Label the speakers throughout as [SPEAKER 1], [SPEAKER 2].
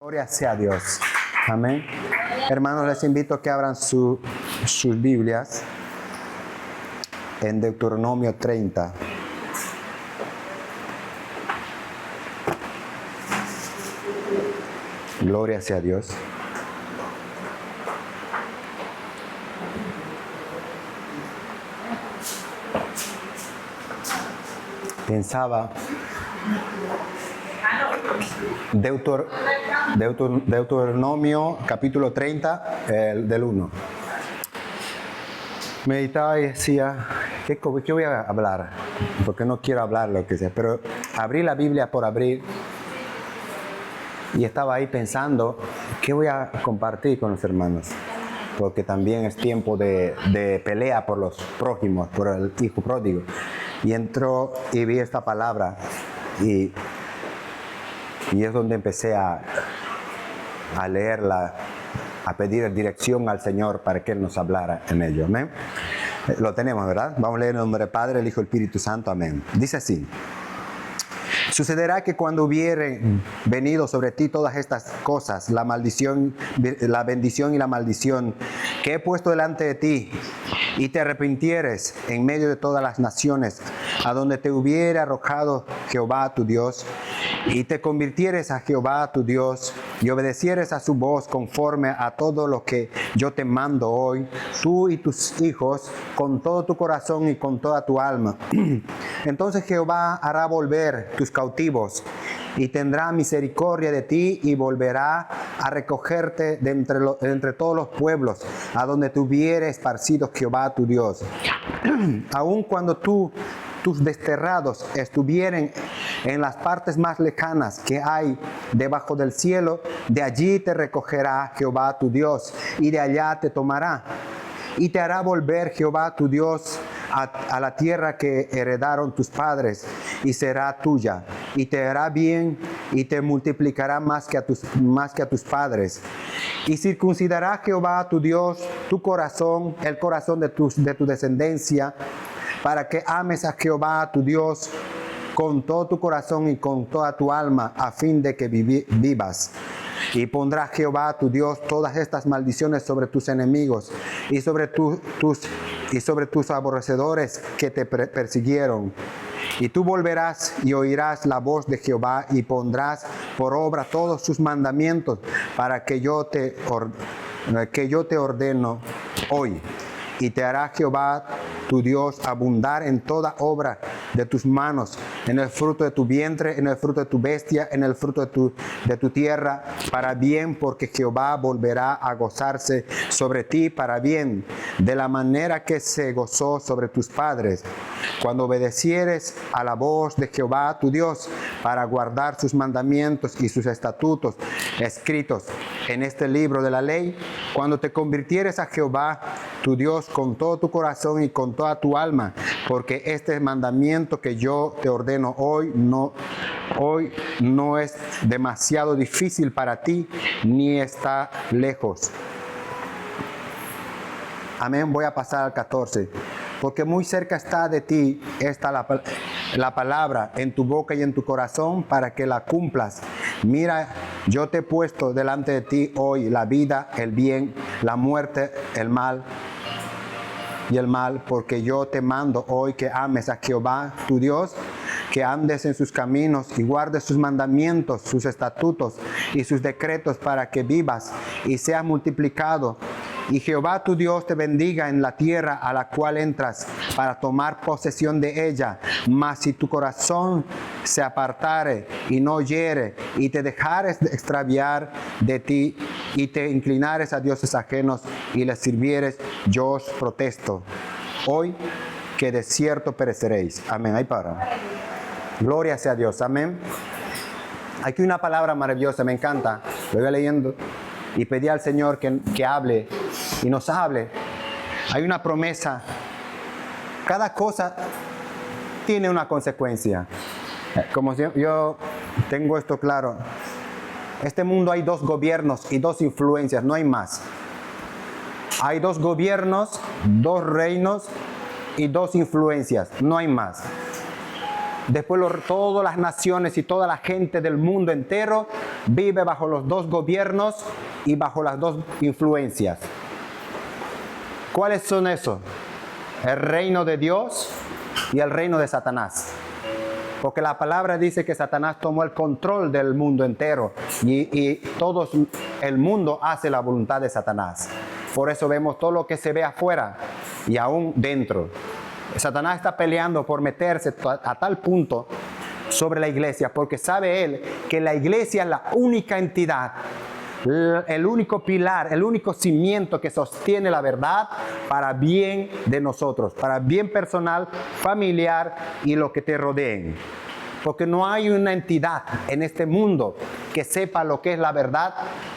[SPEAKER 1] Gloria sea a Dios. Amén. Hermanos, les invito a que abran sus Biblias en Deuteronomio 30. Gloria sea a Dios. Pensaba Deuteronomio capítulo 30 del 1. Meditaba y decía, ¿qué voy a hablar? Porque no quiero hablar lo que sea, pero abrí la Biblia por abrir y estaba ahí pensando, ¿qué voy a compartir con los hermanos? Porque también es tiempo de pelea por los prójimos, por el hijo pródigo. Y entró y vi esta palabra y es donde empecé a leerla, a pedir dirección al Señor para que Él nos hablara en ello. Amén. Lo tenemos, ¿verdad? Vamos a leer en el nombre del Padre, el Hijo y el Espíritu Santo. Amén. Dice así. Sucederá que cuando hubieren venido sobre ti todas estas cosas, la maldición, la bendición y la maldición que he puesto delante de ti, y te arrepintieres en medio de todas las naciones, a donde te hubiera arrojado Jehová tu Dios, y te convirtieres a Jehová tu Dios, y obedecieres a su voz conforme a todo lo que yo te mando hoy, tú y tus hijos, con todo tu corazón y con toda tu alma. Entonces Jehová hará volver tus cautivos, y tendrá misericordia de ti, y volverá a recogerte de entre todos los pueblos, a donde te hubiere esparcido Jehová tu Dios. Aun cuando tus desterrados estuvieren en las partes más lejanas que hay debajo del cielo, de allí te recogerá Jehová tu Dios, y de allá te tomará. Y te hará volver Jehová tu Dios a la tierra que heredaron tus padres, y será tuya, y te hará bien, y te multiplicará más que a tus padres. Y circuncidará Jehová tu Dios tu corazón, el corazón de tu descendencia, para que ames a Jehová tu Dios con todo tu corazón y con toda tu alma, a fin de que vivas. Y pondrá Jehová tu Dios todas estas maldiciones sobre tus enemigos y sobre tus aborrecedores que te persiguieron. Y tú volverás y oirás la voz de Jehová, y pondrás por obra todos sus mandamientos para que yo te ordeno hoy. Y te hará Jehová tu Dios abundar en toda obra de tus manos, en el fruto de tu vientre, en el fruto de tu bestia, en el fruto de tu tierra, para bien, porque Jehová volverá a gozarse sobre ti para bien, de la manera que se gozó sobre tus padres, cuando obedecieres a la voz de Jehová tu Dios, para guardar sus mandamientos y sus estatutos escritos en este libro de la ley, cuando te convirtieres a Jehová tu Dios con todo tu corazón y con toda tu alma, porque este mandamiento que yo te ordeno hoy no es demasiado difícil para ti, ni está lejos. Amén. Voy a pasar al 14. Porque muy cerca está de ti la palabra en tu boca y en tu corazón, para que la cumplas. Mira, yo te he puesto delante de ti hoy la vida, el bien, la muerte, el mal y el mal, porque yo te mando hoy que ames a Jehová tu Dios, que andes en sus caminos y guardes sus mandamientos, sus estatutos y sus decretos, para que vivas y seas multiplicado. Y Jehová tu Dios te bendiga en la tierra a la cual entras para tomar posesión de ella. Mas si tu corazón se apartare y no oyere, y te dejares de extraviar de ti, y te inclinares a dioses ajenos y les sirvieres, yo os protesto hoy que de cierto pereceréis. Amén. Ahí para. Gloria sea a Dios. Amén. Aquí una palabra maravillosa, me encanta. Lo voy leyendo y pedí al Señor que hable y nos hable. Hay una promesa. Cada cosa tiene una consecuencia. Como yo tengo esto claro. Este mundo hay dos gobiernos y dos influencias, no hay más. Hay dos gobiernos, dos reinos y dos influencias, no hay más. Después todas las naciones y toda la gente del mundo entero vive bajo los dos gobiernos y bajo las dos influencias. ¿Cuáles son esos? El reino de Dios y el reino de Satanás. Porque la palabra dice que Satanás tomó el control del mundo entero y todo el mundo hace la voluntad de Satanás. Por eso vemos todo lo que se ve afuera y aún dentro. Satanás está peleando por meterse a tal punto sobre la iglesia, porque sabe él que la iglesia es la única entidad, el único pilar, el único cimiento que sostiene la verdad para bien de nosotros, para bien personal, familiar y lo que te rodeen. Porque no hay una entidad en este mundo que sepa lo que es la verdad,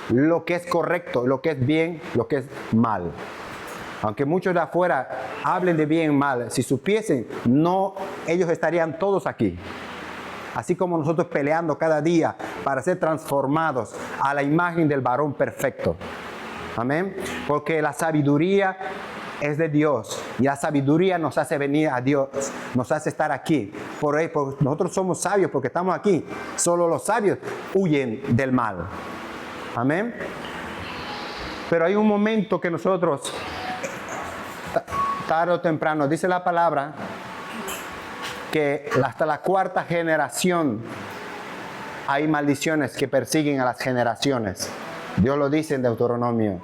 [SPEAKER 1] lo que es correcto, lo que es bien, lo que es mal. Aunque muchos de afuera hablen de bien y mal, si supiesen, no, ellos estarían todos aquí. Así como nosotros peleando cada día para ser transformados a la imagen del varón perfecto. Amén. Porque la sabiduría es de Dios y la sabiduría nos hace venir a Dios, nos hace estar aquí. Porque nosotros somos sabios porque estamos aquí. Solo los sabios huyen del mal. Amén. Pero hay un momento que nosotros, tarde o temprano, dice la palabra, que hasta la cuarta generación hay maldiciones que persiguen a las generaciones. Dios lo dice en Deuteronomio.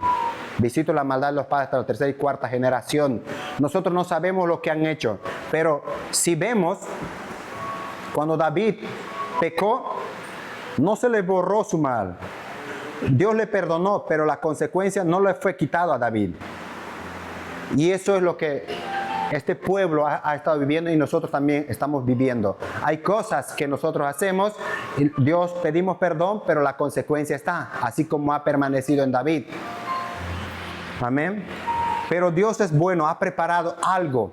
[SPEAKER 1] Visito la maldad de los padres hasta la tercera y cuarta generación. Nosotros no sabemos lo que han hecho, pero si vemos, cuando David pecó, no se le borró su mal. Dios le perdonó, pero la consecuencia no le fue quitado a David. Y eso es lo que este pueblo ha estado viviendo y nosotros también estamos viviendo. Hay cosas que nosotros hacemos, y Dios pedimos perdón, pero la consecuencia está, así como ha permanecido en David. Amén. Pero Dios es bueno, ha preparado algo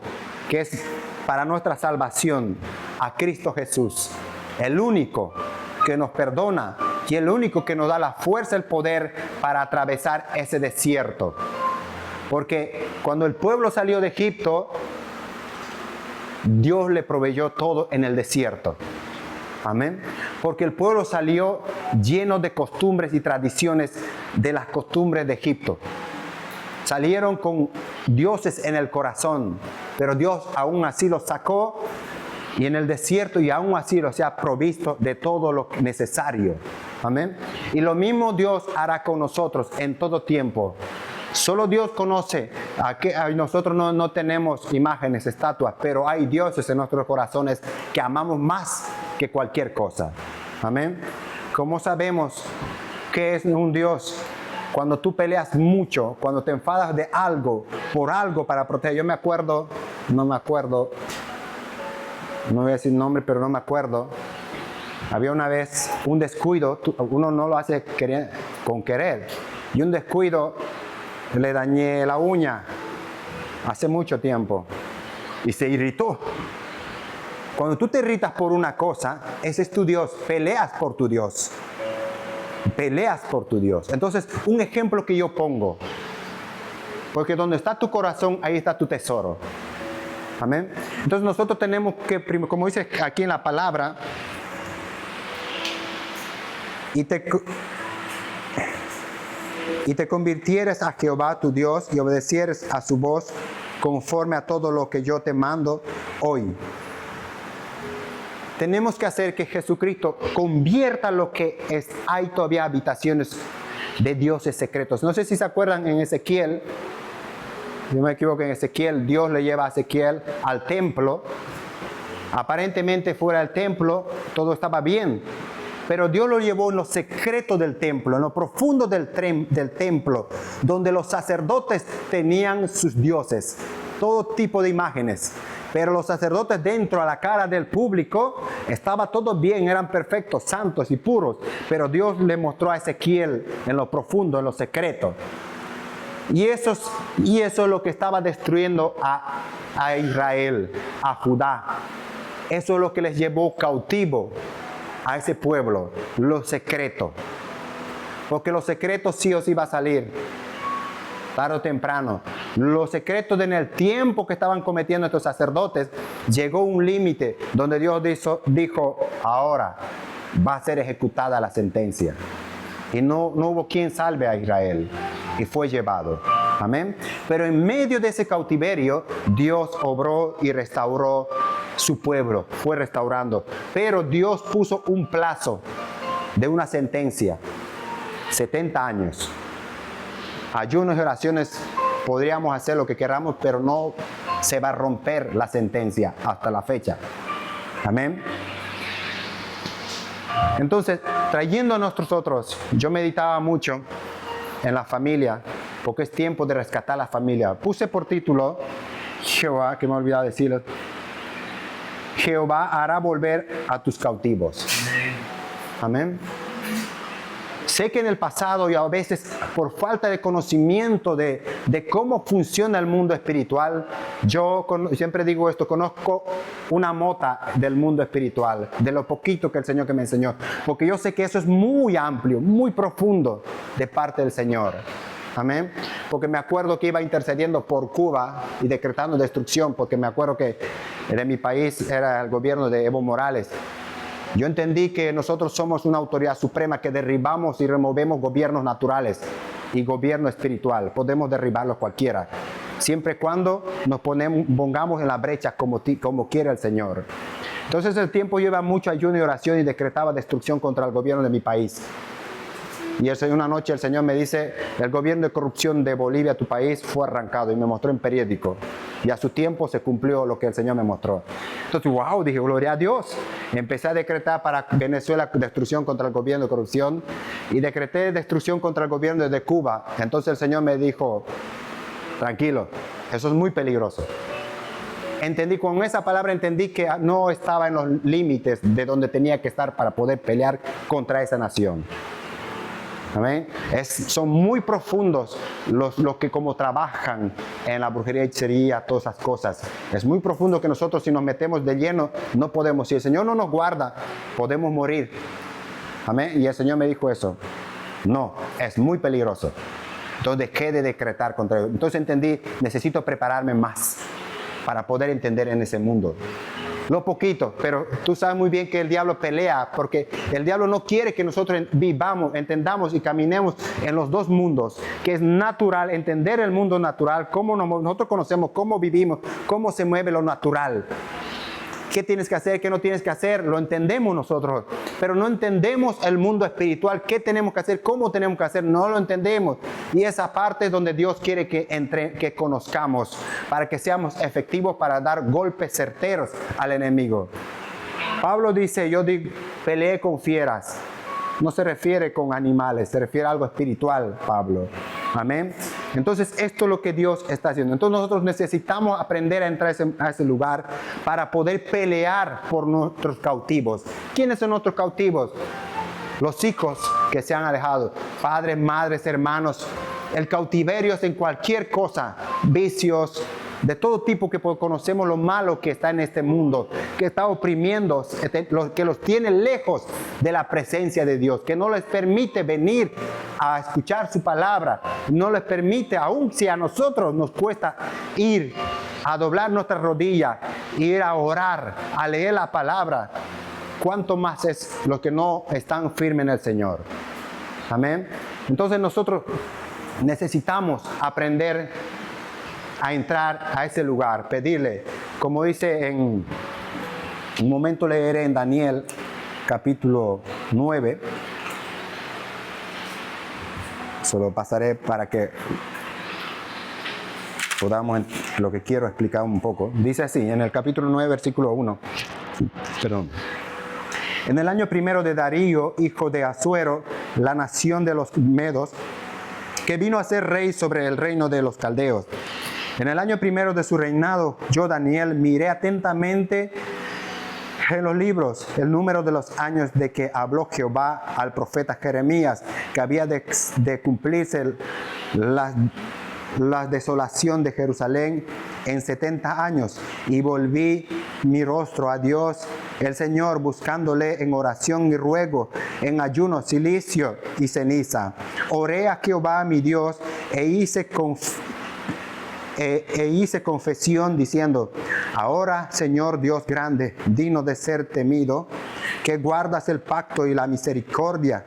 [SPEAKER 1] que es para nuestra salvación, a Cristo Jesús, el único que nos perdona y el único que nos da la fuerza, el poder para atravesar ese desierto. Porque cuando el pueblo salió de Egipto, Dios le proveyó todo en el desierto. Amén. Porque el pueblo salió lleno de costumbres y tradiciones de las costumbres de Egipto. Salieron con dioses en el corazón, pero Dios aún así los sacó y en el desierto y aún así los ha provisto de todo lo necesario. Amén. Y lo mismo Dios hará con nosotros en todo tiempo. Solo Dios conoce, nosotros no tenemos imágenes, estatuas, pero hay dioses en nuestros corazones que amamos más que cualquier cosa. Amén. ¿Cómo sabemos qué es un Dios? Cuando tú peleas mucho, cuando te enfadas de algo, por algo para proteger. Yo me acuerdo, no voy a decir nombre, pero no me acuerdo. Había una vez un descuido, uno no lo hace con querer, y un descuido, le dañé la uña hace mucho tiempo y se irritó. Cuando tú te irritas por una cosa, ese es tu Dios, peleas por tu Dios. Peleas por tu Dios. Entonces, un ejemplo que yo pongo, porque donde está tu corazón, ahí está tu tesoro. Amén. Entonces nosotros tenemos que, como dice aquí en la palabra, y te convirtieres a Jehová tu Dios y obedecieres a su voz conforme a todo lo que yo te mando hoy. Tenemos que hacer que Jesucristo convierta lo que es. Hay todavía habitaciones de dioses secretos. No sé si se acuerdan en Ezequiel, si no me equivoco, en Ezequiel, Dios le lleva a Ezequiel al templo. Aparentemente fuera del templo todo estaba bien, pero Dios lo llevó en lo secreto del templo, en lo profundo del templo, donde los sacerdotes tenían sus dioses, todo tipo de imágenes. Pero los sacerdotes dentro, a la cara del público, estaba todo bien, eran perfectos, santos y puros. Pero Dios le mostró a Ezequiel en lo profundo, en lo secreto. Y eso es lo que estaba destruyendo a Israel, a Judá. Eso es lo que les llevó cautivo a ese pueblo, lo secreto. Porque lo secreto sí o sí va a salir. tarde o temprano. Los secretos en el tiempo que estaban cometiendo estos sacerdotes, llegó un límite donde Dios dijo, ahora va a ser ejecutada la sentencia. Y no hubo quien salve a Israel. Y fue llevado. Amén. Pero en medio de ese cautiverio, Dios obró y restauró su pueblo. Fue restaurando. Pero Dios puso un plazo de una sentencia. 70 años. Ayunos y oraciones, podríamos hacer lo que queramos, pero no se va a romper la sentencia hasta la fecha. Amén. Entonces, trayendo a nosotros, yo meditaba mucho en la familia, porque es tiempo de rescatar la familia. Puse por título, Jehová, que me he olvidado decirlo, Jehová hará volver a tus cautivos. Amén. Sé que en el pasado y a veces por falta de conocimiento de cómo funciona el mundo espiritual, yo siempre digo esto, conozco una mota del mundo espiritual, de lo poquito que el Señor que me enseñó, porque yo sé que eso es muy amplio, muy profundo de parte del Señor. Amén. Porque me acuerdo que iba intercediendo por Cuba y decretando destrucción, porque me acuerdo que de mi país era el gobierno de Evo Morales. Yo entendí que nosotros somos una autoridad suprema que derribamos y removemos gobiernos naturales y gobierno espiritual. Podemos derribarlos cualquiera, siempre y cuando nos pongamos en la brecha como quiere el Señor. Entonces el tiempo lleva mucho ayuno y oración y decretaba destrucción contra el gobierno de mi país. Y una noche el Señor me dice, el gobierno de corrupción de Bolivia, tu país, fue arrancado, y me mostró en periódico. Y a su tiempo se cumplió lo que el Señor me mostró. Entonces, wow, dije, gloria a Dios. Empecé a decretar para Venezuela destrucción contra el gobierno de corrupción. Y decreté destrucción contra el gobierno de Cuba. Entonces el Señor me dijo, tranquilo, eso es muy peligroso. Con esa palabra entendí que no estaba en los límites de donde tenía que estar para poder pelear contra esa nación. Amén. Son muy profundos los que como trabajan en la brujería, hechicería, todas esas cosas. Es muy profundo que nosotros si nos metemos de lleno no podemos. Si el Señor no nos guarda, podemos morir. Amén. Y el Señor me dijo eso. No, es muy peligroso. Entonces dejé de decretar contra ellos. Entonces entendí, necesito prepararme más para poder entender en ese mundo. Lo poquito, pero tú sabes muy bien que el diablo pelea porque el diablo no quiere que nosotros vivamos, entendamos y caminemos en los dos mundos, que es natural, entender el mundo natural, cómo nosotros conocemos, cómo vivimos, cómo se mueve lo natural. ¿Qué tienes que hacer? ¿Qué no tienes que hacer? Lo entendemos nosotros, pero no entendemos el mundo espiritual. ¿Qué tenemos que hacer? ¿Cómo tenemos que hacer? No lo entendemos. Y esa parte es donde Dios quiere que conozcamos, para que seamos efectivos para dar golpes certeros al enemigo. Pablo dice, peleé con fieras. No se refiere con animales, se refiere a algo espiritual, Pablo. Amén. Entonces, esto es lo que Dios está haciendo. Entonces, nosotros necesitamos aprender a entrar a ese lugar para poder pelear por nuestros cautivos. ¿Quiénes son nuestros cautivos? Los hijos que se han alejado, padres, madres, hermanos. El cautiverio es en cualquier cosa, vicios, de todo tipo que conocemos lo malo que está en este mundo, que está oprimiendo, que los tiene lejos de la presencia de Dios, que no les permite venir a escuchar su palabra, no les permite, aun si a nosotros nos cuesta ir a doblar nuestras rodillas, ir a orar, a leer la palabra, cuánto más es los que no están firmes en el Señor. Amén. Entonces nosotros necesitamos aprender a entrar a ese lugar, pedirle, como dice en un momento leeré en Daniel capítulo 9, solo pasaré para que podamos lo que quiero explicar un poco. Dice así, en el capítulo 9, versículo 1, perdón. En el año primero de Darío, hijo de Asuero, la nación de los Medos, que vino a ser rey sobre el reino de los caldeos. En el año primero de su reinado, yo, Daniel, miré atentamente en los libros el número de los años de que habló Jehová al profeta Jeremías, que había de cumplirse la desolación de Jerusalén en 70 años. Y volví mi rostro a Dios el Señor buscándole en oración y ruego, en ayuno, silicio y ceniza. Oré a Jehová mi Dios e hice confesión diciendo: ahora, Señor Dios grande, digno de ser temido, que guardas el pacto y la misericordia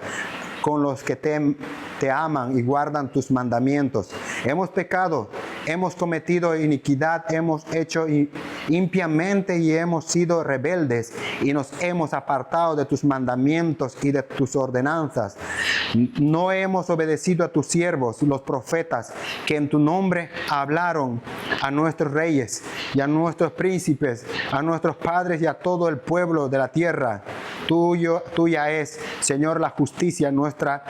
[SPEAKER 1] con los que te aman y guardan tus mandamientos. Hemos pecado, hemos cometido iniquidad, hemos hecho impiamente y hemos sido rebeldes y nos hemos apartado de tus mandamientos y de tus ordenanzas. No hemos obedecido a tus siervos, los profetas, que en tu nombre hablaron a nuestros reyes y a nuestros príncipes, a nuestros padres y a todo el pueblo de la tierra. Tuya es, Señor, la justicia nuestra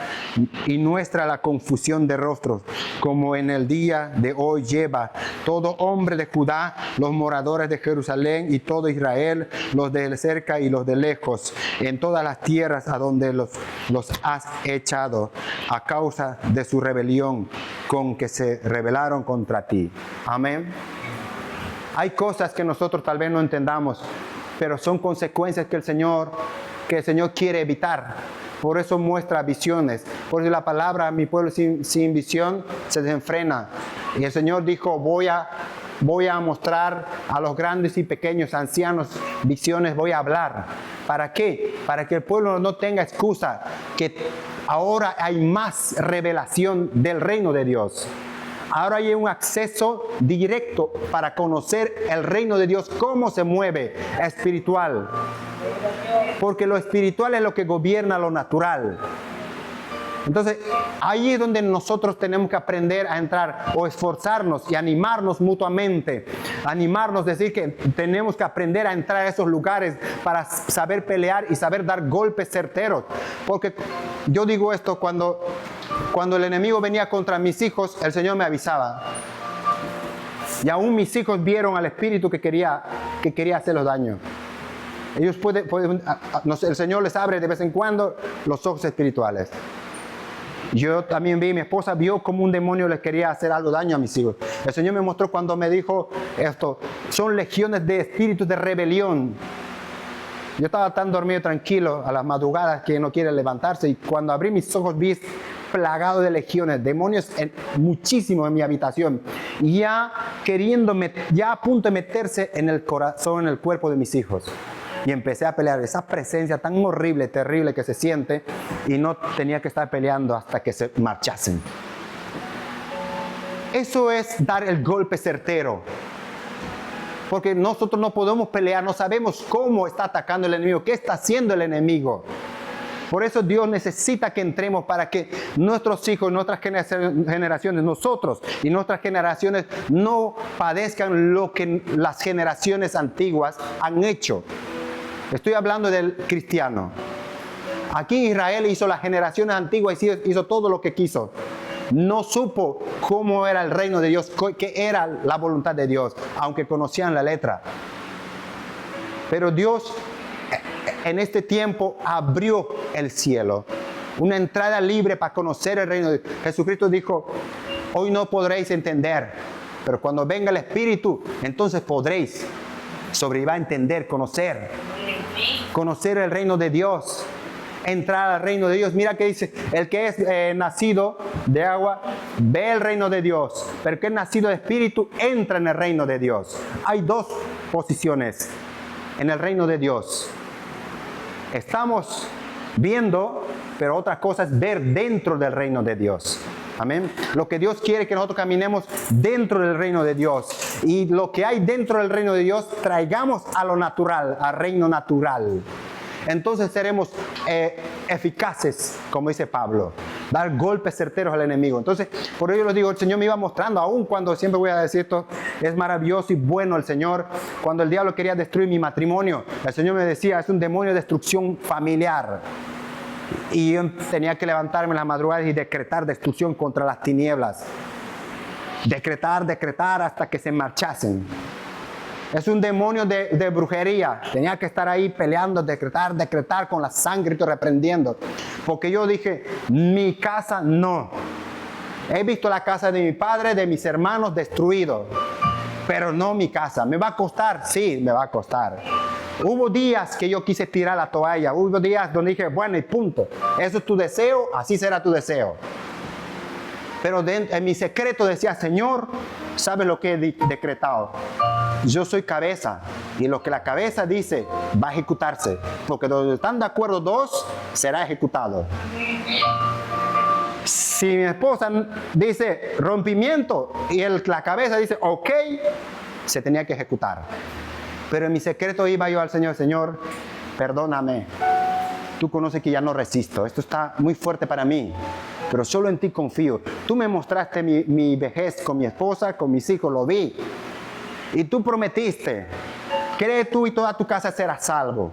[SPEAKER 1] y nuestra la confusión de rostros, como en el día de hoy lleva todo hombre de Judá, los moradores de Jerusalén y todo Israel, los de cerca y los de lejos, en todas las tierras a donde los has echado a causa de su rebelión con que se rebelaron contra ti. Amén. Hay cosas que nosotros tal vez no entendamos, pero son consecuencias que el Señor quiere evitar. Por eso muestra visiones. Por eso la palabra, mi pueblo sin visión se desenfrena. Y el Señor dijo: voy a mostrar a los grandes y pequeños, ancianos, visiones voy a hablar. ¿Para qué? Para que el pueblo no tenga excusa, que ahora hay más revelación del reino de Dios. Ahora hay un acceso directo para conocer el reino de Dios, cómo se mueve espiritual. Porque lo espiritual es lo que gobierna lo natural. Entonces, ahí es donde nosotros tenemos que aprender a entrar o esforzarnos y animarnos mutuamente. Animarnos, decir que tenemos que aprender a entrar a esos lugares para saber pelear y saber dar golpes certeros. Porque yo digo esto, cuando el enemigo venía contra mis hijos, el Señor me avisaba. Y aún mis hijos vieron al espíritu que quería hacerles daño. Ellos el Señor les abre de vez en cuando los ojos espirituales. Yo también mi esposa vio como un demonio les quería hacer algo daño a mis hijos. El Señor me mostró cuando me dijo esto: son legiones de espíritus de rebelión. Yo estaba tan dormido tranquilo a las madrugadas que no quiere levantarse, y cuando abrí mis ojos vi plagado de legiones, demonios muchísimos en mi habitación, ya a punto de meterse en el corazón, en el cuerpo de mis hijos. Y empecé a pelear, esa presencia tan horrible, terrible que se siente, y no tenía que estar peleando hasta que se marchasen. Eso es dar el golpe certero. Porque nosotros no podemos pelear, no sabemos cómo está atacando el enemigo, qué está haciendo el enemigo. Por eso Dios necesita que entremos para que nuestros hijos, nuestras generaciones, nosotros y nuestras generaciones no padezcan lo que las generaciones antiguas han hecho. Estoy hablando del cristiano. Aquí Israel hizo las generaciones antiguas y hizo todo lo que quiso. No supo cómo era el reino de Dios, qué era la voluntad de Dios, aunque conocían la letra. Pero Dios en este tiempo abrió el cielo, una entrada libre para conocer el reino de Dios. Jesucristo dijo: hoy no podréis entender, pero cuando venga el Espíritu, entonces podréis. Va a entender, conocer el reino de Dios, entrar al reino de Dios. Mira que dice: el que es nacido de agua ve el reino de Dios, pero el que es nacido de espíritu entra en el reino de Dios. Hay dos posiciones en el reino de Dios. Estamos viendo, pero otra cosa es ver dentro del reino de Dios. Amén. Lo que Dios quiere es que nosotros caminemos dentro del reino de Dios. Y lo que hay dentro del reino de Dios, traigamos a lo natural, al reino natural. Entonces seremos eficaces, como dice Pablo. Dar golpes certeros al enemigo. Entonces, por ello les digo, el Señor me iba mostrando, aún cuando siempre voy a decir esto, es maravilloso y bueno el Señor. Cuando el diablo quería destruir mi matrimonio, el Señor me decía: es un demonio de destrucción familiar. Y yo tenía que levantarme en las madrugadas y decretar destrucción contra las tinieblas. Decretar hasta que se marchasen. Es un demonio de brujería. Tenía que estar ahí peleando, decretar con la sangre y reprendiendo. Porque yo dije: mi casa no. He visto la casa de mi padre, de mis hermanos destruido, pero no mi casa. ¿Me va a costar? Sí, me va a costar. Hubo días que yo quise tirar la toalla. Hubo días donde dije, bueno, y punto. Eso es tu deseo, así será tu deseo. Pero en mi secreto decía, Señor, ¿sabes lo que he decretado? Yo soy cabeza. Y lo que la cabeza dice va a ejecutarse. Porque donde están de acuerdo dos, será ejecutado. Si mi esposa dice rompimiento y la cabeza dice ok, se tenía que ejecutar. Pero en mi secreto iba yo al Señor, Señor, perdóname. Tú conoces que ya no resisto. Esto está muy fuerte para mí. Pero solo en ti confío. Tú me mostraste mi vejez con mi esposa, con mis hijos, lo vi. Y tú prometiste, cree tú y toda tu casa será salvo.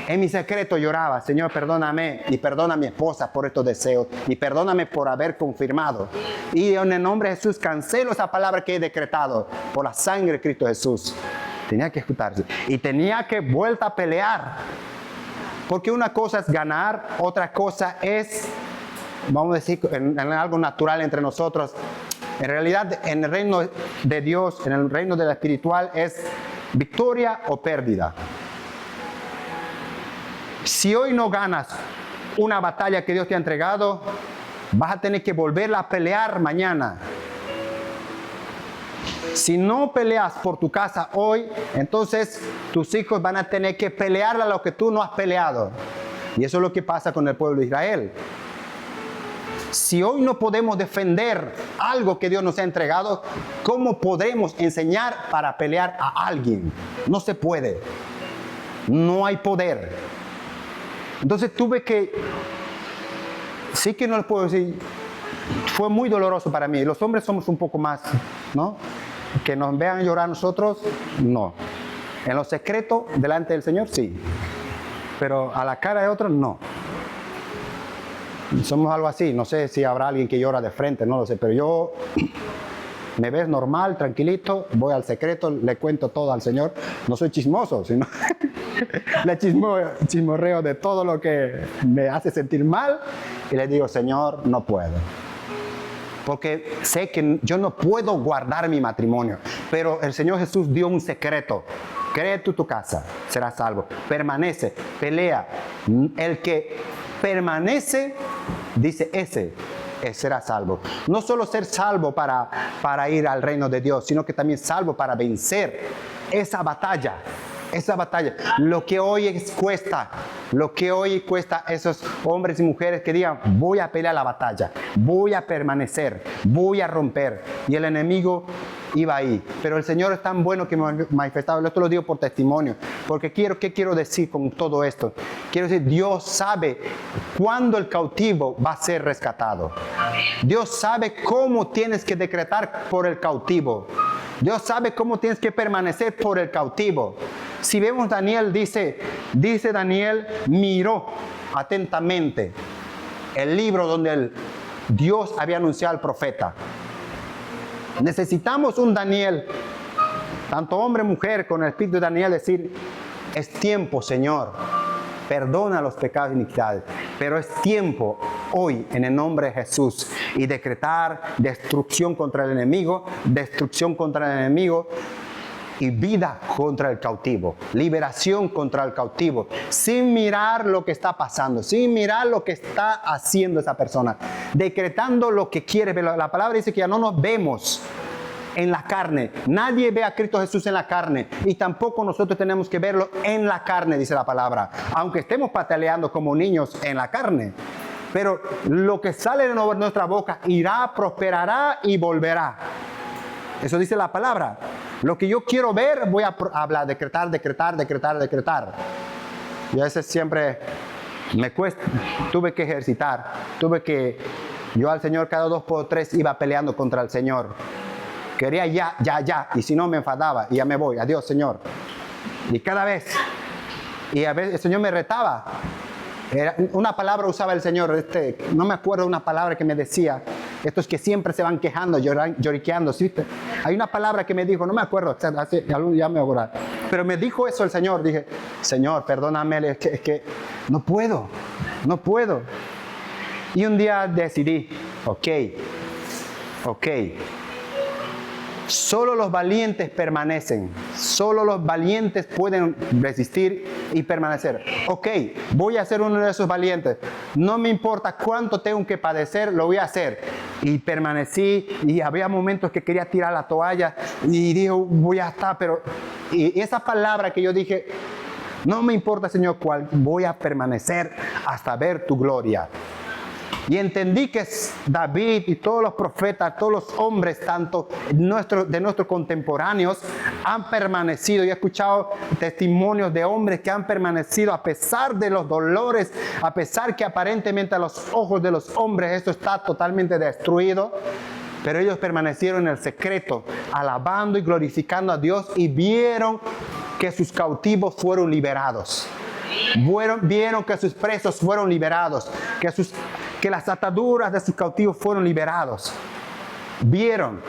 [SPEAKER 1] En mi secreto lloraba, Señor, perdóname y perdona a mi esposa por estos deseos y perdóname por haber confirmado. Y en el nombre de Jesús cancelo esa palabra que he decretado por la sangre de Cristo Jesús. Tenía que ejecutarse y tenía que vuelta a pelear. Porque una cosa es ganar, otra cosa es, vamos a decir, en algo natural entre nosotros. En realidad, en el reino de Dios, en el reino de la espiritual, es victoria o pérdida. Si hoy no ganas una batalla que Dios te ha entregado, vas a tener que volverla a pelear mañana. Si no peleas por tu casa hoy, entonces tus hijos van a tener que pelear a lo que tú no has peleado. Y eso es lo que pasa con el pueblo de Israel. Si hoy no podemos defender algo que Dios nos ha entregado, ¿cómo podremos enseñar para pelear a alguien? No se puede. No hay poder. Entonces tuve que, sí que no les puedo decir, fue muy doloroso para mí. Los hombres somos un poco más, ¿no? Que nos vean llorar a nosotros, no. En lo secreto, delante del Señor, sí. Pero a la cara de otros, no. Somos algo así. No sé si habrá alguien que llora de frente, no lo sé. Pero yo, me ves normal, tranquilito, voy al secreto, le cuento todo al Señor. No soy chismoso, sino le chismorreo de todo lo que me hace sentir mal. Y le digo, Señor, no puedo. Porque sé que yo no puedo guardar mi matrimonio. Pero el Señor Jesús dio un secreto. Cree tú tu casa, serás salvo. Permanece, pelea. El que permanece, dice ese será salvo. No solo ser salvo para ir al reino de Dios, sino que también salvo para vencer esa batalla. Esa batalla, lo que hoy cuesta a esos hombres y mujeres que digan, voy a pelear la batalla, voy a permanecer, voy a romper. Y el enemigo iba ahí. Pero el Señor es tan bueno que me ha manifestado. Esto lo digo por testimonio. Porque ¿qué quiero decir con todo esto? Quiero decir, Dios sabe cuándo el cautivo va a ser rescatado. Dios sabe cómo tienes que decretar por el cautivo. Dios sabe cómo tienes que permanecer por el cautivo. Si vemos Daniel, dice Daniel, miró atentamente el libro donde Dios había anunciado al profeta. Necesitamos un Daniel, tanto hombre y mujer, con el espíritu de Daniel, decir, es tiempo, Señor, perdona los pecados y iniquidades, pero es tiempo hoy en el nombre de Jesús y decretar destrucción contra el enemigo, y vida contra el cautivo, liberación contra el cautivo, sin mirar lo que está pasando, sin mirar lo que está haciendo esa persona, decretando lo que quiere ver. La palabra dice que ya no nos vemos en la carne. Nadie ve a Cristo Jesús en la carne y tampoco nosotros tenemos que verlo en la carne, dice la palabra, aunque estemos pataleando como niños en la carne. Pero lo que sale de nuestra boca irá, prosperará y volverá. Eso dice la palabra. Lo que yo quiero ver, voy a hablar, decretar. Y a veces siempre me cuesta, tuve que ejercitar, yo al Señor cada 2 por 3 iba peleando contra el Señor. Quería ya, y si no me enfadaba, y ya me voy, adiós Señor. Y cada vez, y a veces el Señor me retaba. Una palabra usaba el Señor, no me acuerdo una palabra que me decía, estos que siempre se van quejando, lloriqueando, ¿sí? Hay una palabra que me dijo, no me acuerdo, ya me acuerdo, pero me dijo eso el Señor, dije, Señor, perdóname, es que no puedo. Y un día decidí, ok, Solo los valientes permanecen. Solo los valientes pueden resistir y permanecer. Ok, voy a ser uno de esos valientes. No me importa cuánto tengo que padecer, lo voy a hacer. Y permanecí, y había momentos que quería tirar la toalla y digo, voy a estar, pero... Y esa palabra que yo dije, no me importa, Señor, cuál, voy a permanecer hasta ver tu gloria. Y entendí que David y todos los profetas, todos los hombres, tanto de nuestros contemporáneos, han permanecido. Yo he escuchado testimonios de hombres que han permanecido a pesar de los dolores, a pesar que aparentemente a los ojos de los hombres esto está totalmente destruido. Pero ellos permanecieron en el secreto, alabando y glorificando a Dios, y vieron que sus cautivos fueron liberados. Vieron que sus presos fueron liberados, que las ataduras de sus cautivos fueron liberados. Vieron.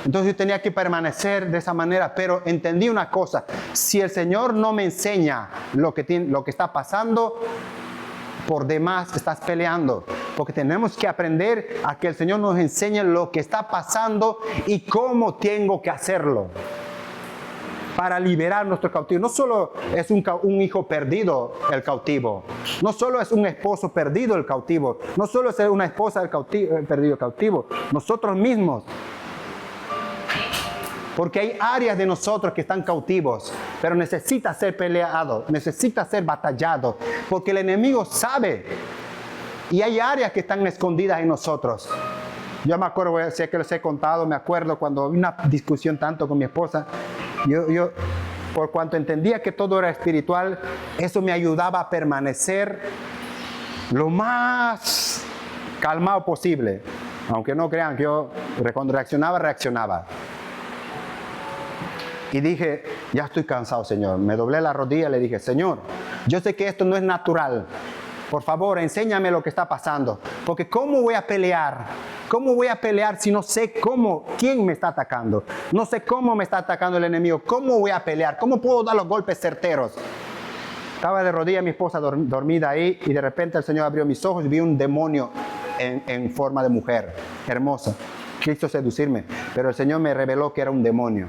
[SPEAKER 1] Entonces yo tenía que permanecer de esa manera, pero entendí una cosa: si el Señor no me enseña lo que está pasando, por demás estás peleando, porque tenemos que aprender a que el Señor nos enseñe lo que está pasando y cómo tengo que hacerlo para liberar nuestro cautivo. No solo es un hijo perdido el cautivo, no solo es un esposo perdido el cautivo, no solo es una esposa perdido el cautivo, nosotros mismos. Porque hay áreas de nosotros que están cautivos, pero necesita ser peleado, necesita ser batallado, porque el enemigo sabe. Y hay áreas que están escondidas en nosotros. Yo me acuerdo, sé que les he contado, me acuerdo cuando había una discusión tanto con mi esposa, yo por cuanto entendía que todo era espiritual, eso me ayudaba a permanecer lo más calmado posible. Aunque no crean que yo cuando reaccionaba. Y dije, ya estoy cansado, Señor. Me doblé la rodilla y le dije, Señor, yo sé que esto no es natural. Por favor, enséñame lo que está pasando. Porque ¿cómo voy a pelear? ¿Cómo voy a pelear si no sé quién me está atacando? No sé cómo me está atacando el enemigo. ¿Cómo voy a pelear? ¿Cómo puedo dar los golpes certeros? Estaba de rodillas mi esposa dormida ahí, y de repente el Señor abrió mis ojos y vi un demonio en forma de mujer, hermosa. Quiso seducirme, pero el Señor me reveló que era un demonio.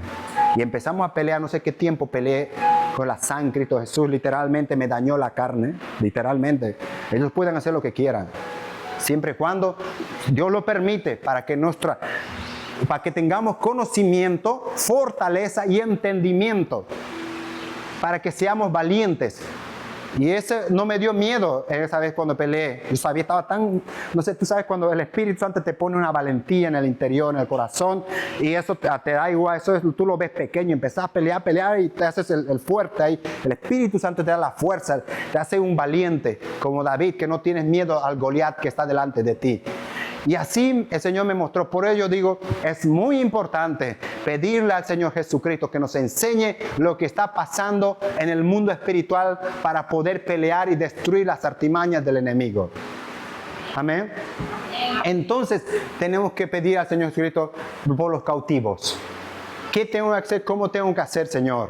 [SPEAKER 1] Y empezamos a pelear, no sé qué tiempo peleé con la sangre. Cristo Jesús literalmente me dañó la carne, literalmente. Ellos pueden hacer lo que quieran, siempre y cuando Dios lo permite, para que tengamos conocimiento, fortaleza y entendimiento, para que seamos valientes. Y ese no me dio miedo esa vez cuando peleé. Yo sabía, estaba tan, no sé, tú sabes cuando el Espíritu Santo te pone una valentía en el interior, en el corazón, y eso te da igual, eso tú lo ves pequeño, empezás a pelear y te haces el fuerte ahí. El Espíritu Santo te da la fuerza, te hace un valiente, como David, que no tienes miedo al Goliat que está delante de ti. Y así el Señor me mostró. Por ello digo, es muy importante pedirle al Señor Jesucristo que nos enseñe lo que está pasando en el mundo espiritual para poder pelear y destruir las artimañas del enemigo. Amén. Entonces tenemos que pedir al Señor Jesucristo por los cautivos. ¿Qué tengo que hacer? ¿Cómo tengo que hacer, Señor?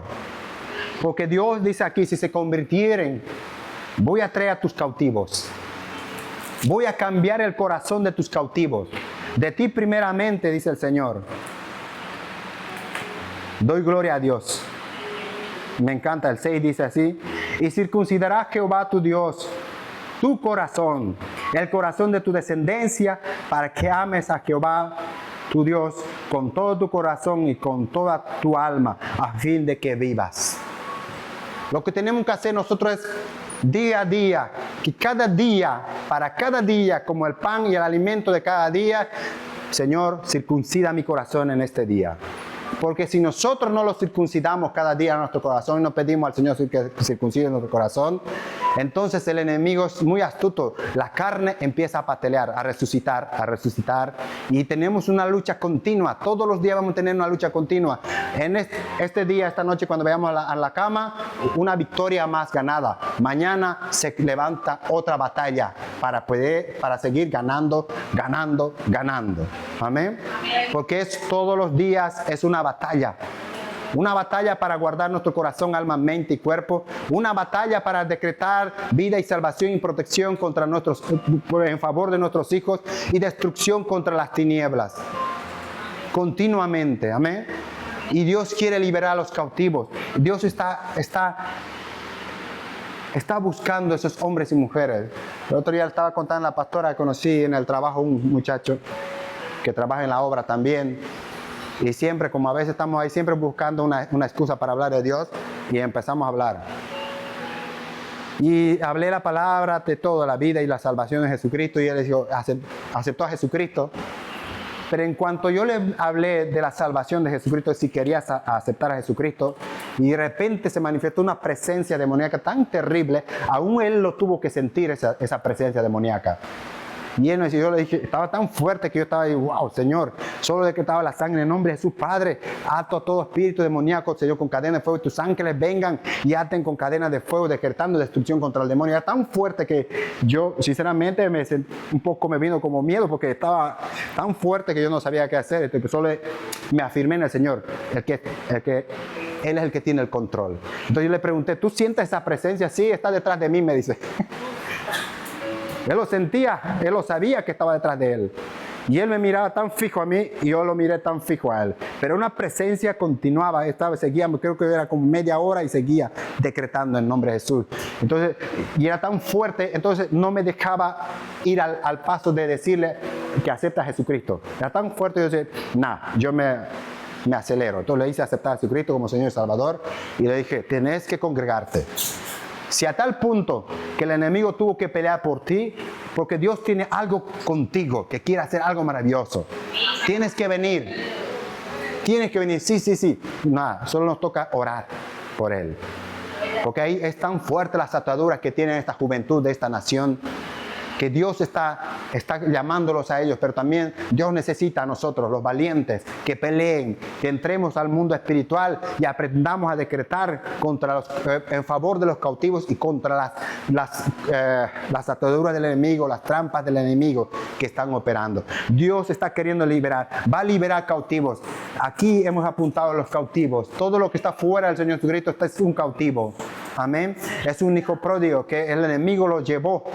[SPEAKER 1] Porque Dios dice aquí, si se convirtieren, voy a traer a tus cautivos. Voy a cambiar el corazón de tus cautivos. De ti primeramente, dice el Señor. Doy gloria a Dios. Me encanta, el 6 dice así. Y circuncidará Jehová tu Dios tu corazón, el corazón de tu descendencia, para que ames a Jehová tu Dios con todo tu corazón y con toda tu alma, a fin de que vivas. Lo que tenemos que hacer nosotros es día a día, que cada día, para cada día, como el pan y el alimento de cada día, Señor, circuncida mi corazón en este día. Porque si nosotros no lo circuncidamos cada día en nuestro corazón y no pedimos al Señor que circuncide nuestro corazón, entonces el enemigo es muy astuto. La carne empieza a patalear, a resucitar. Y tenemos una lucha continua. Todos los días vamos a tener una lucha continua. En este día, esta noche, cuando vayamos a la cama, una victoria más ganada. Mañana se levanta otra batalla para seguir ganando. Amén. Porque todos los días es una batalla. Una batalla para guardar nuestro corazón, alma, mente y cuerpo. Una batalla para decretar vida y salvación y protección en favor de nuestros hijos, y destrucción contra las tinieblas. continuamente, amén. Y Dios quiere liberar a los cautivos. Dios está buscando a esos hombres y mujeres. El otro día estaba contando a la pastora que conocí en el trabajo un muchacho que trabaja en la obra también. Y siempre, como a veces estamos ahí, siempre buscando una excusa para hablar de Dios, y empezamos a hablar. Y hablé la palabra de toda la vida y la salvación de Jesucristo, y él dijo, aceptó a Jesucristo. Pero en cuanto yo le hablé de la salvación de Jesucristo, si quería aceptar a Jesucristo, y de repente se manifestó una presencia demoníaca tan terrible, aún él lo tuvo que sentir, esa presencia demoníaca. Y él me decía, yo le dije, estaba tan fuerte que yo estaba ahí, wow, Señor, solo decretaba la sangre en nombre de Jesús, Padre, ato a todo espíritu demoníaco, Señor, con cadenas de fuego, y tus ángeles vengan y aten con cadenas de fuego, decretando destrucción contra el demonio. Era tan fuerte que yo, sinceramente, un poco me vino como miedo, porque estaba tan fuerte que yo no sabía qué hacer. Entonces, solo me afirmé en el Señor, Él es el que tiene el control. Entonces yo le pregunté, ¿tú sientes esa presencia? Sí, está detrás de mí, me dice. Él lo sentía, él lo sabía que estaba detrás de él. Y él me miraba tan fijo a mí y yo lo miré tan fijo a él. Pero una presencia continuaba, seguía, creo que era como media hora y seguía decretando en nombre de Jesús. Entonces, y era tan fuerte, entonces no me dejaba ir al paso de decirle que acepta a Jesucristo. Era tan fuerte, yo decía, yo me acelero. Entonces le hice aceptar a Jesucristo como Señor y Salvador y le dije, tenés que congregarte. Si a tal punto que el enemigo tuvo que pelear por ti, porque Dios tiene algo contigo, que quiere hacer algo maravilloso. Tienes que venir. Sí. Solo nos toca orar por Él. Porque ahí es tan fuerte las ataduras que tiene esta juventud de esta nación, que Dios está llamándolos a ellos, pero también Dios necesita a nosotros, los valientes, que peleen, que entremos al mundo espiritual y aprendamos a decretar en favor de los cautivos y contra las ataduras del enemigo, las trampas del enemigo que están operando. Dios está queriendo liberar, va a liberar cautivos. Aquí hemos apuntado a los cautivos. Todo lo que está fuera del Señor Jesucristo es un cautivo. Amén. Es un hijo pródigo que el enemigo lo llevó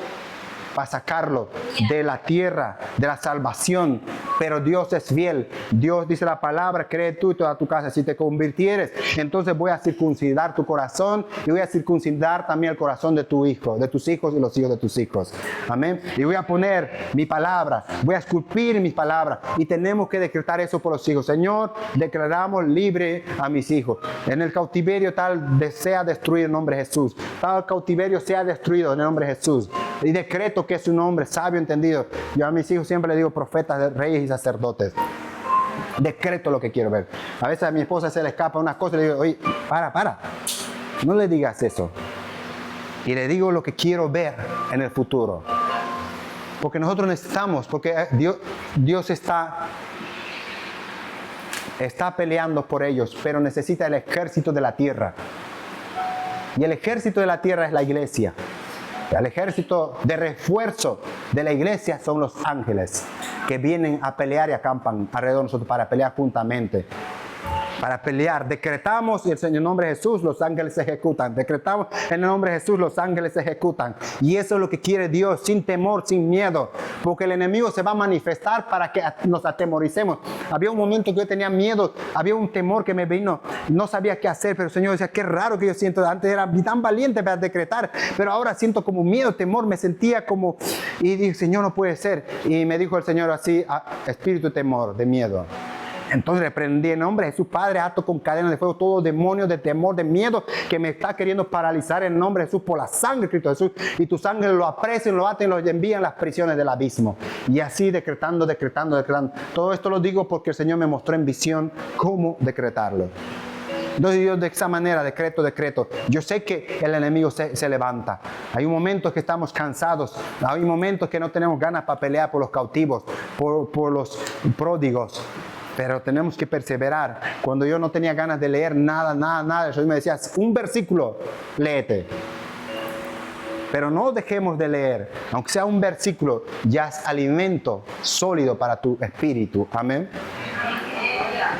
[SPEAKER 1] para sacarlo de la tierra, de la salvación. Pero Dios es fiel. Dios dice la palabra, cree tú y toda tu casa. Si te convirtieres, entonces voy a circuncidar tu corazón y voy a circuncidar también el corazón de tu hijo, de tus hijos y los hijos de tus hijos. Amén. Y voy a poner mi palabra, voy a esculpir mis palabras. Y tenemos que decretar eso por los hijos. Señor, declaramos libre a mis hijos. En el cautiverio tal desea destruir en nombre de Jesús. Tal cautiverio sea destruido en el nombre de Jesús. Y decreto que es un hombre sabio, entendido. Yo a mis hijos siempre les digo profetas, reyes y sacerdotes. Decreto lo que quiero ver. A veces a mi esposa se le escapa una cosa y le digo, oye, para. No le digas eso. Y le digo lo que quiero ver en el futuro. Porque nosotros necesitamos, porque Dios está peleando por ellos, pero necesita el ejército de la tierra. Y el ejército de la tierra es la iglesia. El ejército de refuerzo de la iglesia son los ángeles que vienen a pelear y acampan alrededor de nosotros para pelear juntamente. Para pelear, decretamos y en el nombre de Jesús los ángeles se ejecutan. Decretamos en el nombre de Jesús los ángeles se ejecutan. Y eso es lo que quiere Dios, sin temor, sin miedo. Porque el enemigo se va a manifestar para que nos atemoricemos. Había un momento que yo tenía miedo, había un temor que me vino, no sabía qué hacer, pero el Señor decía, qué raro que yo siento. Antes era tan valiente para decretar, pero ahora siento como miedo, temor, me sentía como... Y dije, Señor, no puede ser. Y me dijo el Señor así, espíritu de temor, de miedo. Entonces reprendí en nombre de Jesús, Padre, ato con cadenas de fuego todo demonio de temor, de miedo que me está queriendo paralizar en nombre de Jesús por la sangre de Cristo Jesús. Y tus ángeles lo apresen, lo aten, lo envían a las prisiones del abismo. Y así decretando. Todo esto lo digo porque el Señor me mostró en visión cómo decretarlo. Entonces Dios de esa manera, decreto. Yo sé que el enemigo se levanta. Hay momentos que estamos cansados. Hay momentos que no tenemos ganas para pelear por los cautivos, por los pródigos. Pero tenemos que perseverar. Cuando yo no tenía ganas de leer nada, el Señor me decía, un versículo, léete. Pero no dejemos de leer. Aunque sea un versículo, ya es alimento sólido para tu espíritu. Amén.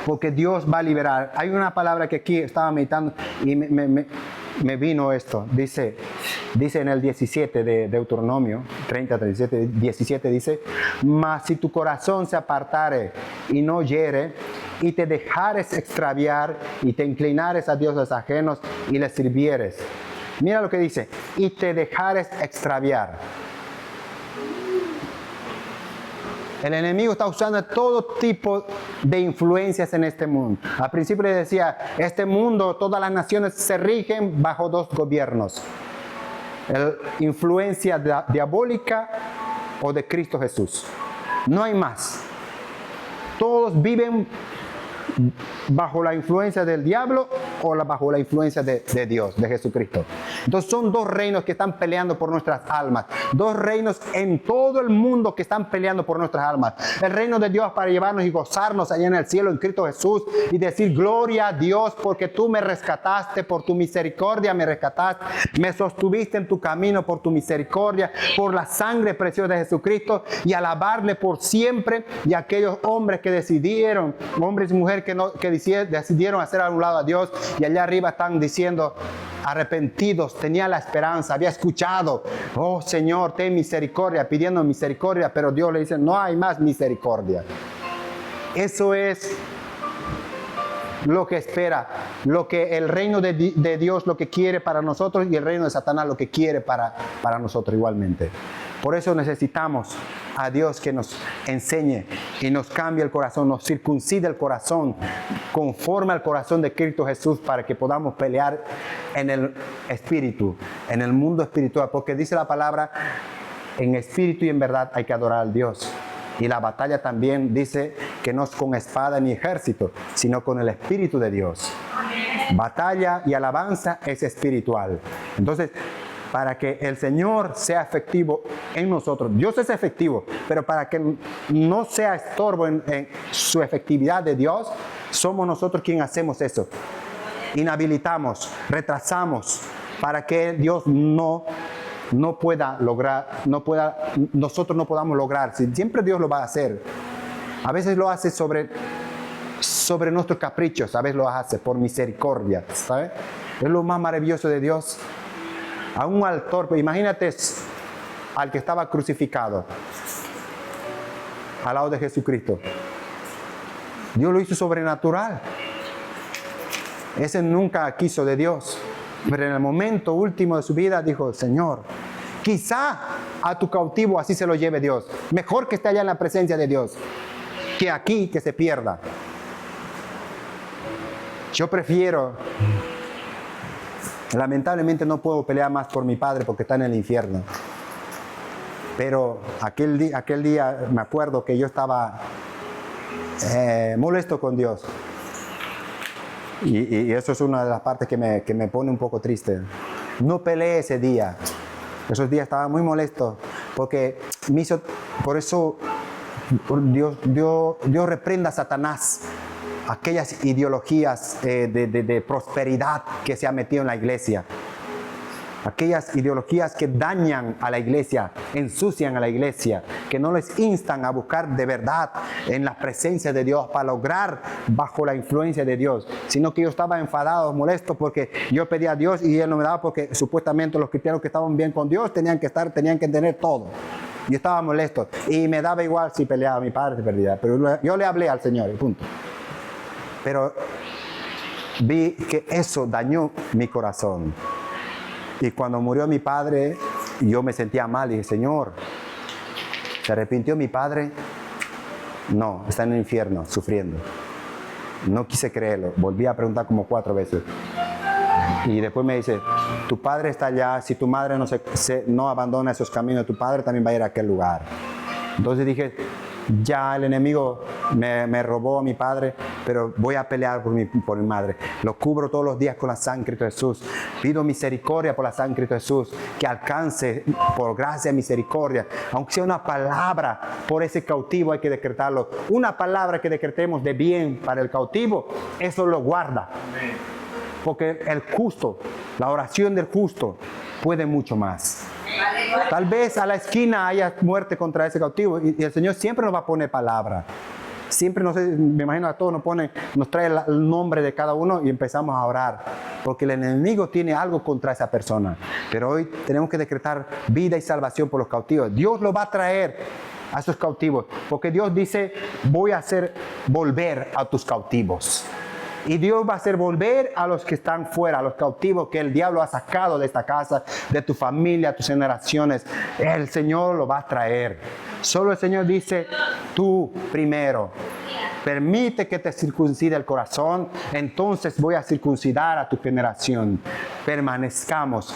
[SPEAKER 1] Porque Dios va a liberar. Hay una palabra que aquí estaba meditando y me vino esto. Dice, Dice en el 17 de Deuteronomio, 30, 37, 17 dice, mas si tu corazón se apartare y no oyere, y te dejares extraviar, y te inclinares a dioses ajenos, y les sirvieres. Mira lo que dice, y te dejares extraviar. El enemigo está usando todo tipo de influencias en este mundo. Al principio le decía, este mundo, todas las naciones se rigen bajo dos gobiernos. Influencia diabólica o de Cristo Jesús. No hay más. Todos viven bajo la influencia del diablo o bajo la influencia de Dios, de Jesucristo. Entonces son dos reinos que están peleando por nuestras almas. Dos reinos en todo el mundo que están peleando por nuestras almas. El reino de Dios para llevarnos y gozarnos allá en el cielo en Cristo Jesús y decir gloria a Dios porque tú me rescataste, por tu misericordia me rescataste, me sostuviste en tu camino por tu misericordia, por la sangre preciosa de Jesucristo, y alabarle por siempre. Y aquellos hombres que decidieron, hombres y mujeres que decidieron hacer a un lado a Dios, y allá arriba están diciendo arrepentidos, tenía la esperanza, había escuchado, oh Señor, ten misericordia, pidiendo misericordia, pero Dios le dice, no hay más misericordia. Eso es lo que espera, lo que el reino de Dios lo que quiere para nosotros, y el reino de Satanás lo que quiere para nosotros igualmente. Por eso necesitamos a Dios que nos enseñe y nos cambie el corazón, nos circuncide el corazón conforme al corazón de Cristo Jesús, para que podamos pelear en el espíritu, en el mundo espiritual, porque dice la palabra, en espíritu y en verdad hay que adorar al Dios. Y la batalla también dice que no es con espada ni ejército, sino con el Espíritu de Dios. Batalla y alabanza es espiritual. Entonces, para que el Señor sea efectivo en nosotros, Dios es efectivo, pero para que no sea estorbo en su efectividad de Dios, somos nosotros quienes hacemos eso. Inhabilitamos, retrasamos, para que Dios no pueda lograr, nosotros no podamos lograr. Siempre Dios lo va a hacer. A veces lo hace sobre nuestros caprichos, a veces lo hace por misericordia, ¿sabes? Es lo más maravilloso de Dios. Aún al torpe, imagínate al que estaba crucificado al lado de Jesucristo. Dios lo hizo sobrenatural. Ese nunca quiso de Dios. Pero en el momento último de su vida dijo, Señor, quizá a tu cautivo así se lo lleve Dios. Mejor que esté allá en la presencia de Dios que aquí que se pierda. Yo prefiero, lamentablemente no puedo pelear más por mi padre porque está en el infierno. Pero aquel día me acuerdo que yo estaba molesto con Dios. Y eso es una de las partes que me pone un poco triste. No peleé ese día. Esos días estaba muy molesto porque por eso Dios reprenda a Satanás aquellas ideologías de prosperidad que se ha metido en la iglesia. Aquellas ideologías que dañan a la iglesia, ensucian a la iglesia, que no les instan a buscar de verdad en la presencia de Dios para lograr bajo la influencia de Dios, sino que yo estaba enfadado, molesto porque yo pedía a Dios y Él no me daba, porque supuestamente los cristianos que estaban bien con Dios tenían que tener todo. Yo estaba molesto y me daba igual si peleaba, mi padre se perdía, pero yo le hablé al Señor y punto. Pero vi que eso dañó mi corazón. Y cuando murió mi padre, yo me sentía mal y dije, Señor, ¿se arrepintió mi padre? No, está en el infierno, sufriendo. No quise creerlo, volví a preguntar como 4 veces. Y después me dice, tu padre está allá, si tu madre no abandona esos caminos, tu padre también va a ir a aquel lugar. Entonces dije, ya el enemigo me robó a mi padre, pero voy a pelear por mi madre. Lo cubro todos los días con la sangre de Jesús. Pido misericordia por la sangre de Jesús, que alcance por gracia y misericordia. Aunque sea una palabra por ese cautivo, hay que decretarlo. Una palabra que decretemos de bien para el cautivo, eso lo guarda. Porque el justo, la oración del justo puede mucho más. Tal vez a la esquina haya muerte contra ese cautivo y el Señor siempre nos va a poner palabra. Siempre, no sé, me imagino a todos nos trae el nombre de cada uno y empezamos a orar. porque el enemigo tiene algo contra esa persona. Pero hoy tenemos que decretar vida y salvación por los cautivos. Dios lo va a traer a esos cautivos, porque Dios dice, voy a hacer volver a tus cautivos. Y Dios va a hacer volver a los que están fuera, a los cautivos que el diablo ha sacado de esta casa, de tu familia, tus generaciones. El Señor lo va a traer. Solo el Señor dice, tú primero. Permite que te circuncide el corazón, entonces voy a circuncidar a tu generación. Permanezcamos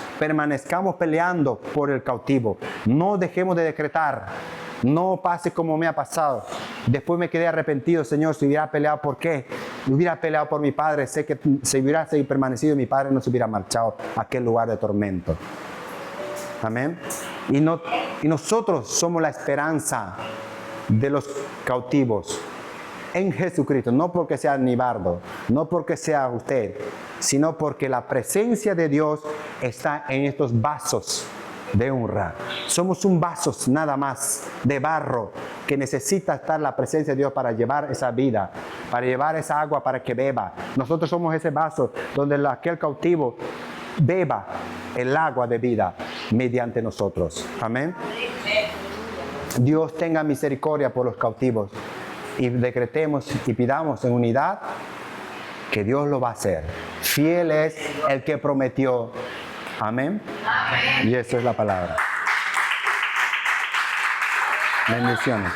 [SPEAKER 1] peleando por el cautivo. No dejemos de decretar. No pase como me ha pasado. Después me quedé arrepentido, Señor, si hubiera peleado, ¿por qué? Hubiera peleado por mi padre. Sé que si hubiera permanecido, mi padre no se hubiera marchado a aquel lugar de tormento. Amén. Y nosotros somos la esperanza de los cautivos en Jesucristo. No porque sea Nibardo, no porque sea usted, sino porque la presencia de Dios está en estos vasos de honra. Somos un vaso nada más de barro que necesita estar la presencia de Dios para llevar esa vida, para llevar esa agua para que beba. Nosotros somos ese vaso donde aquel cautivo beba el agua de vida mediante nosotros. Amén. Dios tenga misericordia por los cautivos y decretemos y pidamos en unidad que Dios lo va a hacer. Fiel es el que prometió. Amén. Amén. Y eso es la palabra. Bendiciones.